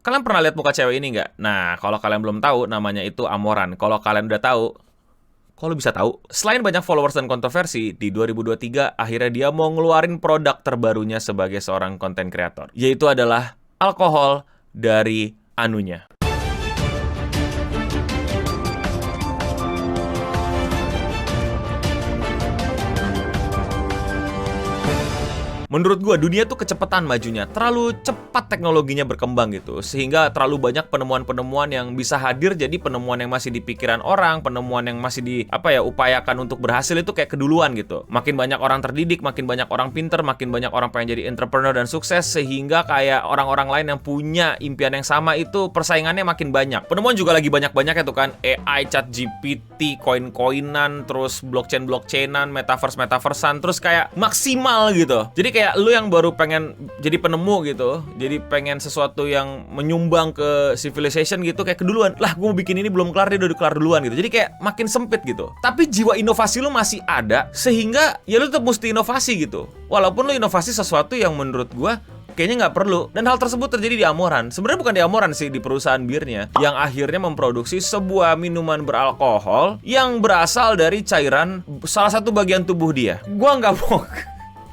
Kalian pernah lihat muka cewek ini nggak? Nah, kalau kalian belum tahu, namanya itu Amoran. Kalau kalian udah tahu, kalau bisa tahu, selain banyak followers dan kontroversi, di 2023 akhirnya dia mau ngeluarin produk terbarunya sebagai seorang content creator, yaitu adalah alkohol dari Anunya. Menurut gua, dunia tuh kecepatan majunya. Terlalu cepat teknologinya berkembang gitu. Sehingga terlalu banyak penemuan-penemuan yang bisa hadir jadi penemuan yang masih di pikiran orang, penemuan yang masih upayakan untuk berhasil itu kayak keduluan gitu. Makin banyak orang terdidik, makin banyak orang pinter, makin banyak orang pengen jadi entrepreneur dan sukses, sehingga kayak orang-orang lain yang punya impian yang sama itu persaingannya makin banyak. Penemuan juga lagi banyak-banyak itu kan. AI, ChatGPT, koin-koinan, terus blockchain-blockchainan, metaverse-metaversean, terus kayak maksimal gitu. Jadi kayak lu yang baru pengen jadi penemu gitu, jadi pengen sesuatu yang menyumbang ke civilization gitu, kayak keduluan. Lah, gue mau bikin ini belum kelar, dia udah kelar duluan gitu. Jadi kayak makin sempit gitu. Tapi jiwa inovasi lu masih ada, sehingga ya lu tetap mesti inovasi gitu. Walaupun lu inovasi sesuatu yang menurut gue kayaknya nggak perlu. Dan hal tersebut terjadi di Amoran. Sebenarnya bukan di Amoran sih, di perusahaan birnya, yang akhirnya memproduksi sebuah minuman beralkohol yang berasal dari cairan salah satu bagian tubuh dia. Gua nggak mau.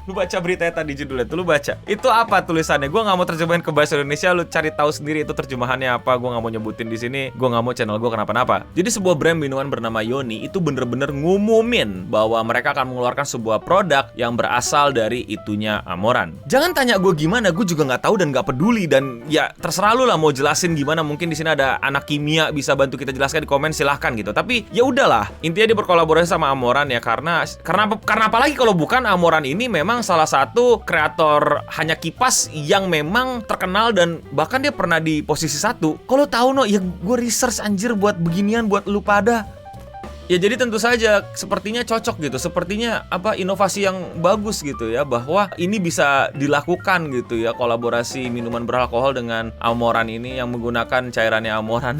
Lu baca beritanya tadi, judulnya tuh, lu baca. Itu apa tulisannya? Gue nggak mau terjemahin ke bahasa Indonesia, lu cari tahu sendiri itu terjemahannya apa. Gue nggak mau nyebutin di sini. Gue nggak mau channel gue kenapa-napa. Jadi sebuah brand minuman bernama Yoni itu bener-bener ngumumin bahwa mereka akan mengeluarkan sebuah produk yang berasal dari itunya Amoran. Jangan tanya gue gimana, gue juga nggak tahu dan nggak peduli. Dan ya terserah lu lah mau jelasin gimana. Mungkin di sini ada anak kimia bisa bantu kita jelaskan di komen, silahkan gitu. Tapi ya udahlah, intinya dia berkolaborasi sama Amoran ya, karena apalagi kalau bukan Amoran ini memang salah satu kreator hanya kipas yang memang terkenal dan bahkan dia pernah di posisi 1. Kalau tahu no, ya gue research anjir buat beginian buat lu pada. Ya jadi tentu saja sepertinya cocok gitu. Sepertinya inovasi yang bagus gitu ya, bahwa ini bisa dilakukan gitu ya, kolaborasi minuman beralkohol dengan Amoran ini yang menggunakan cairannya Amoran.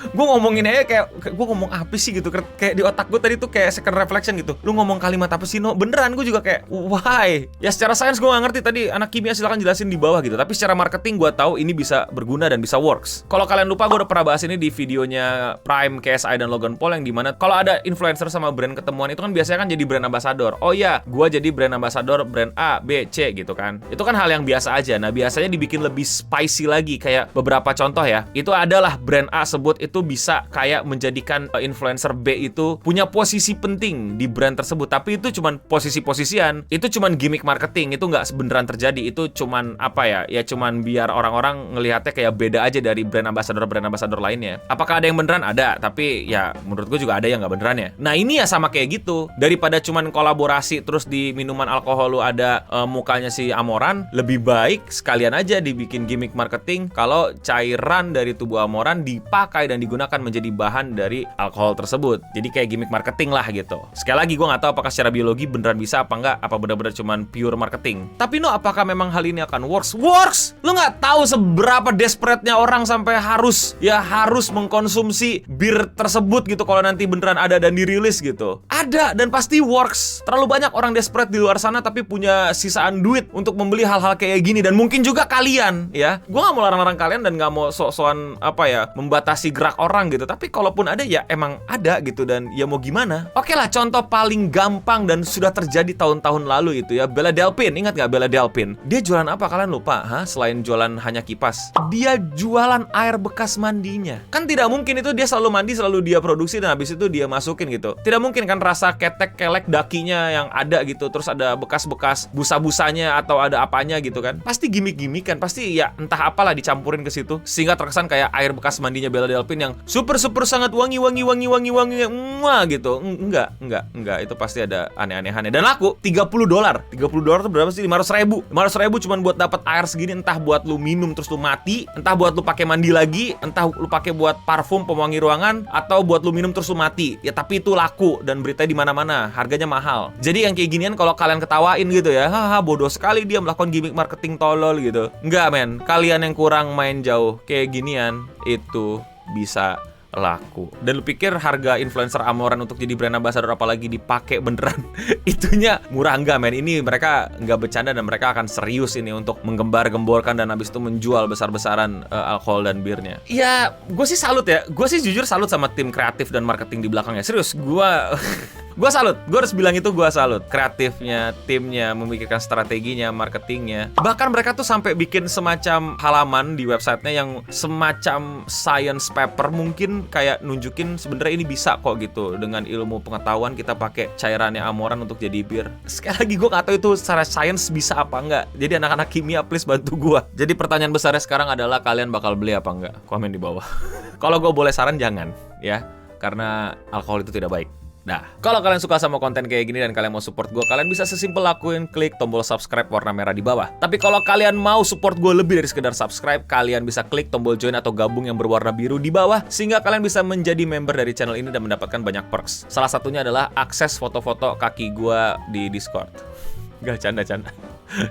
Gue ngomongin aja kayak gue ngomong apa sih gitu, kayak di otak gue tadi tuh kayak second reflection gitu. Lu ngomong kalimat apa sih no? Beneran gue juga kayak why? Ya secara sains gue gak ngerti, tadi anak kimia silakan jelasin di bawah gitu. Tapi secara marketing gue tahu ini bisa berguna dan bisa works. Kalau kalian lupa, gue udah pernah bahas ini di videonya Prime, KSI dan Logan Paul, yang dimana kalau ada influencer sama brand ketemuan itu kan biasanya kan jadi brand ambassador. Oh iya, gue jadi brand ambassador brand A, B, C gitu kan. Itu kan hal yang biasa aja. Nah biasanya dibikin lebih spicy lagi. Kayak beberapa contoh ya, itu adalah brand A sebut itu bisa kayak menjadikan influencer B itu punya posisi penting di brand tersebut. Tapi itu cuman posisi-posisian, itu cuman gimmick marketing, itu nggak beneran terjadi. Itu cuman ya cuman biar orang-orang ngelihatnya kayak beda aja dari brand ambassador lainnya. Apakah ada yang beneran? Ada, tapi ya menurut gue juga ada yang nggak beneran ya. Nah ini ya sama kayak gitu. Daripada cuman kolaborasi terus di minuman alkohol lu ada mukanya si Amoran, lebih baik sekalian aja dibikin gimmick marketing kalau cairan dari tubuh Amoran dipakai dan digunakan menjadi bahan dari alkohol tersebut. Jadi kayak gimmick marketing lah gitu. Sekali lagi gue nggak tahu apakah secara biologi beneran bisa apa enggak, apa bener-bener cuman pure marketing. Tapi no, apakah memang hal ini akan works? Works! Lu nggak tahu seberapa desperate-nya orang sampai harus mengkonsumsi bir tersebut gitu kalau nanti beneran ada dan dirilis gitu. Ada dan pasti works. Terlalu banyak orang desperate di luar sana tapi punya sisaan duit untuk membeli hal-hal kayak gini, dan mungkin juga kalian ya. Gue nggak mau larang-larang kalian dan nggak mau sok-sokan membatasi gerak orang gitu. Tapi kalaupun ada ya emang ada gitu, dan ya mau gimana. Oke lah, contoh paling gampang dan sudah terjadi tahun-tahun lalu itu ya, Bella Delphine. Ingat gak Bella Delphine? Dia jualan apa, kalian lupa? Selain jualan hanya kipas, dia jualan air bekas mandinya. Kan tidak mungkin itu dia selalu mandi, selalu dia produksi dan habis itu dia masukin gitu. Tidak mungkin kan rasa ketek kelek dakinya yang ada gitu, terus ada bekas-bekas busa-busanya atau ada apanya gitu kan. Pasti gimmick-gimmick kan, pasti ya entah apalah dicampurin ke situ sehingga terkesan kayak air bekas mandinya Bella Delphine yang super sangat wangi gitu. Enggak, itu pasti ada aneh-anehannya. Dan laku $30. $30 tuh berapa sih? 500 ribu cuman buat dapat air segini. Entah buat lu minum terus lu mati, entah buat lu pakai mandi lagi, entah lu pakai buat parfum pewangi ruangan, atau buat lu minum terus lu mati. Ya tapi itu laku dan berita di mana-mana, harganya mahal. Jadi yang kayak ginian kalau kalian ketawain gitu ya, haha bodoh sekali dia melakukan gimmick marketing tolol gitu. Enggak men, kalian yang kurang main jauh. Kayak ginian itu bisa laku. Dan lu pikir harga influencer Amoran untuk jadi brand ambassador apalagi dipakai beneran itunya murah? Enggak men, ini mereka nggak bercanda dan mereka akan serius ini untuk menggembar-gemborkan dan habis itu menjual besar-besaran alkohol dan birnya. Ya gue sih salut ya, gue sih jujur salut sama tim kreatif dan marketing di belakangnya. Serius, gue gue salut, gue harus bilang itu gue salut. Kreatifnya, timnya, memikirkan strateginya, marketingnya. Bahkan mereka tuh sampai bikin semacam halaman di websitenya yang semacam science paper, mungkin kayak nunjukin sebenarnya ini bisa kok gitu. Dengan ilmu pengetahuan kita pakai cairannya Amoran untuk jadi bir. Sekali lagi gue gak tahu itu secara science bisa apa enggak. Jadi anak-anak kimia please bantu gue. Jadi pertanyaan besarnya sekarang adalah kalian bakal beli apa enggak? Komen di bawah. Kalau gue boleh saran jangan ya, karena alkohol itu tidak baik. Nah, kalau kalian suka sama konten kayak gini dan kalian mau support gue, kalian bisa sesimpel lakuin klik tombol subscribe warna merah di bawah. Tapi kalau kalian mau support gue lebih dari sekedar subscribe, kalian bisa klik tombol join atau gabung yang berwarna biru di bawah, sehingga kalian bisa menjadi member dari channel ini dan mendapatkan banyak perks. Salah satunya adalah akses foto-foto kaki gue di Discord. Gak, canda-canda.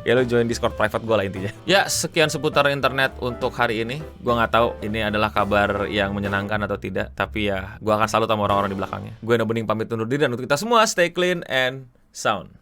Ya lo join Discord private gue lah intinya. Ya, sekian seputar internet untuk hari ini. Gue nggak tahu ini adalah kabar yang menyenangkan atau tidak, tapi ya gue akan salut sama orang-orang di belakangnya. Gue Eno Bening pamit undur diri, dan untuk kita semua stay clean and sound.